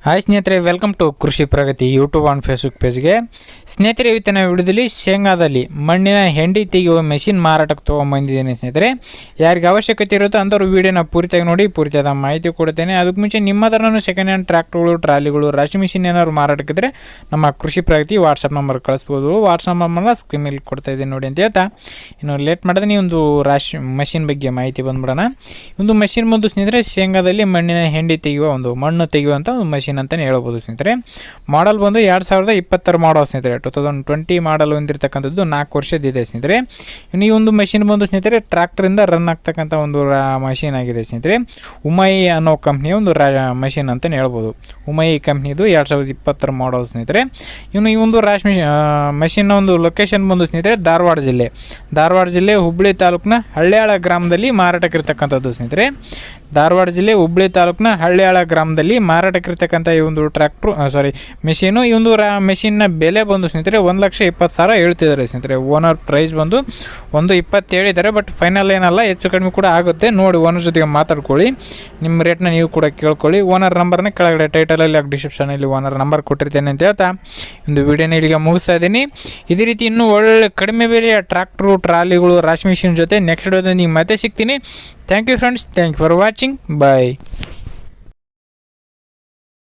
Hi ಸ್ನೇಹಿತರೆ, welcome to ಕೃಷಿ ಪ್ರಗತಿ YouTube on Facebook ಪೇಜ್ಗೆ. ಸ್ನೇಹಿತರೆ, ಇವತ್ತಿನ ವಿಡಿಯೋದಲ್ಲಿ ಶೇಂಗಾದಲ್ಲಿ ಮಣ್ಣಿನ ಹೆಂಡಿ ತೆಗೆಯುವ ಮೆಷಿನ್ ಮಾರಾಟಕ್ಕೆ ತೊಗೊಂಬಂದಿದ್ದೀನಿ. ಸ್ನೇಹಿತರೆ, ಯಾರಿಗೆ ಅವಶ್ಯಕತೆ ಇರುತ್ತೋ ಅಂಥವ್ರು ವೀಡಿಯೋನ ಪೂರ್ತಿಯಾಗಿ ನೋಡಿ, ಪೂರ್ತಿಯಾದ ಮಾಹಿತಿ ಕೊಡ್ತೇನೆ. ಅದಕ್ಕೆ ಮುಂಚೆ ನಿಮ್ಮ ಹತ್ರನೂ ಸೆಕೆಂಡ್ ಹ್ಯಾಂಡ್ ಟ್ರ್ಯಾಕ್ಟರ್ಗಳು, ಟ್ರಾಲಿಗಳು, ರಾಶಿ ಮಿಷಿನ್ ಏನಾದ್ರು ಮಾರಾಟಕ್ಕಿದ್ರೆ ನಮ್ಮ ಕೃಷಿ ಪ್ರಗತಿ ವಾಟ್ಸಪ್ ನಂಬರ್ ಕಳಿಸ್ಬೋದು. ವಾಟ್ಸಪ್ ನಂಬರ್ನ ಸ್ಕ್ರೀನ್ ಮೇಲೆ ಕೊಡ್ತಾ ಇದ್ದೀನಿ ನೋಡಿ ಅಂತ ಹೇಳ್ತಾ, ಇನ್ನು ಲೇಟ್ ಮಾಡಿದ್ರೆ ಒಂದು ರಾಶಿ ಮಷಿನ್ ಬಗ್ಗೆ ಮಾಹಿತಿ ಬಂದ್ಬಿಡೋಣ. ಒಂದು ಮಷಿನ್ ಬಂದು ಸ್ನೇಹಿತರೆ, ಶೇಂಗಾದಲ್ಲಿ ಮಣ್ಣಿನ ಹೆಂಡಿ ತೆಗೆಯುವ ಮಣ್ಣು ತೆಗೆಯುವಂಥ ಒಂದು ಮಷಿನ್ ಅಂತಲೇ ಹೇಳ್ಬೋದು. ಸ್ನೇಹಿತರೆ, ಮಾಡಲ್ ಬಂದು 2020 ಮಾಡಲ್ ಸ್ನೇಹಿತರೆ, 2020 ಮಾಡಲ್ ಹೊಂದಿರತಕ್ಕಂಥದ್ದು 4 ವರ್ಷದಿದೆ ಸ್ನೇಹಿತರೆ. ಇನ್ನು ಈ ಒಂದು ಮಷಿನ್ ಬಂದು ಸ್ನೇಹಿತರೆ ಟ್ರ್ಯಾಕ್ಟರಿಂದ ರನ್ ಆಗ್ತಕ್ಕಂಥ ಒಂದು ಮಷಿನ್ ಆಗಿದೆ ಸ್ನೇಹಿತರೆ. ಉಮೈ ಅನ್ನೋ ಕಂಪ್ನಿಯ ಒಂದು ಮಷಿನ್ ಅಂತಲೇ ಹೇಳ್ಬೋದು. ಉಮೈ ಕಂಪ್ನಿದು 2020 ಮಾಡಲ್ ಸ್ನೇಹಿತರೆ. ಇನ್ನು ಈ ಒಂದು ಮಷಿನ್ನ ಒಂದು ಲೊಕೇಶನ್ ಬಂದು ಸ್ನೇಹಿತರೆ ಧಾರವಾಡ ಜಿಲ್ಲೆ ಹುಬ್ಬಳ್ಳಿ ತಾಲೂಕಿನ ಹಳ್ಳಿಯಾಳ ಗ್ರಾಮದಲ್ಲಿ ಮಾರಾಟಕ್ಕಿರ್ತಕ್ಕಂಥದ್ದು ಸ್ನೇಹಿತರೆ. ಧಾರವಾಡ ಜಿಲ್ಲೆ ಹುಬ್ಬಳ್ಳಿ ತಾಲೂಕಿನ ಹಳ್ಳಿಯಾಳ ಗ್ರಾಮದಲ್ಲಿ ಮಾರಾಟಕ್ಕಿರ್ತಕ್ಕಂಥ ಈ ಒಂದು ಮೆಷಿನು. ಈ ಒಂದು ಮೆಷಿನ್ನ ಬೆಲೆ ಬಂದು ಸ್ನೇಹಿತರೆ 1,20,000 ಹೇಳ್ತಿದ್ದಾರೆ ಸ್ನೇಹಿತರೆ. ಓನರ್ ಪ್ರೈಸ್ ಬಂದು 1,20,000 ಹೇಳಿದ್ದಾರೆ. ಬಟ್ ಫೈನಲ್ ಏನಲ್ಲ, ಹೆಚ್ಚು ಕಡಿಮೆ ಕೂಡ ಆಗುತ್ತೆ. ನೋಡಿ, ಓನರ್ ಜೊತೆಗೆ ಮಾತಾಡ್ಕೊಳ್ಳಿ, ನಿಮ್ಮ ರೇಟ್ನ ನೀವು ಕೂಡ ಕೇಳ್ಕೊಳ್ಳಿ. ಓನರ್ ನಂಬರ್ನ ಕೆಳಗಡೆ ಟೈಟಲಲ್ಲಿ ಡಿಸ್ಕ್ರಿಪ್ಷನಲ್ಲಿ ಓನರ್ ನಂಬರ್ ಕೊಟ್ಟಿರ್ತೇನೆ ಅಂತ ಹೇಳ್ತಾ ಒಂದು ವಿಡಿಯೋನ ಇಲ್ಲಿಗೆ ಮುಗಿಸ್ತಾ ಇದ್ದೀನಿ. ಇದೇ ರೀತಿ ಇನ್ನೂ ಒಳ್ಳೆ ಕಡಿಮೆ ಬೆಲೆಯ ಟ್ರ್ಯಾಕ್ಟ್ರು, ಟ್ರಾಲಿಗಳು, ರಾಶಿ ಮಿಷಿನ್ ಜೊತೆ ನೆಕ್ಸ್ಟ್ ವಿಡಿಯೋದಲ್ಲಿ ನೀವು ಮತ್ತೆ ಸಿಗ್ತೀನಿ. Thank you friends, thank you for watching. Bye.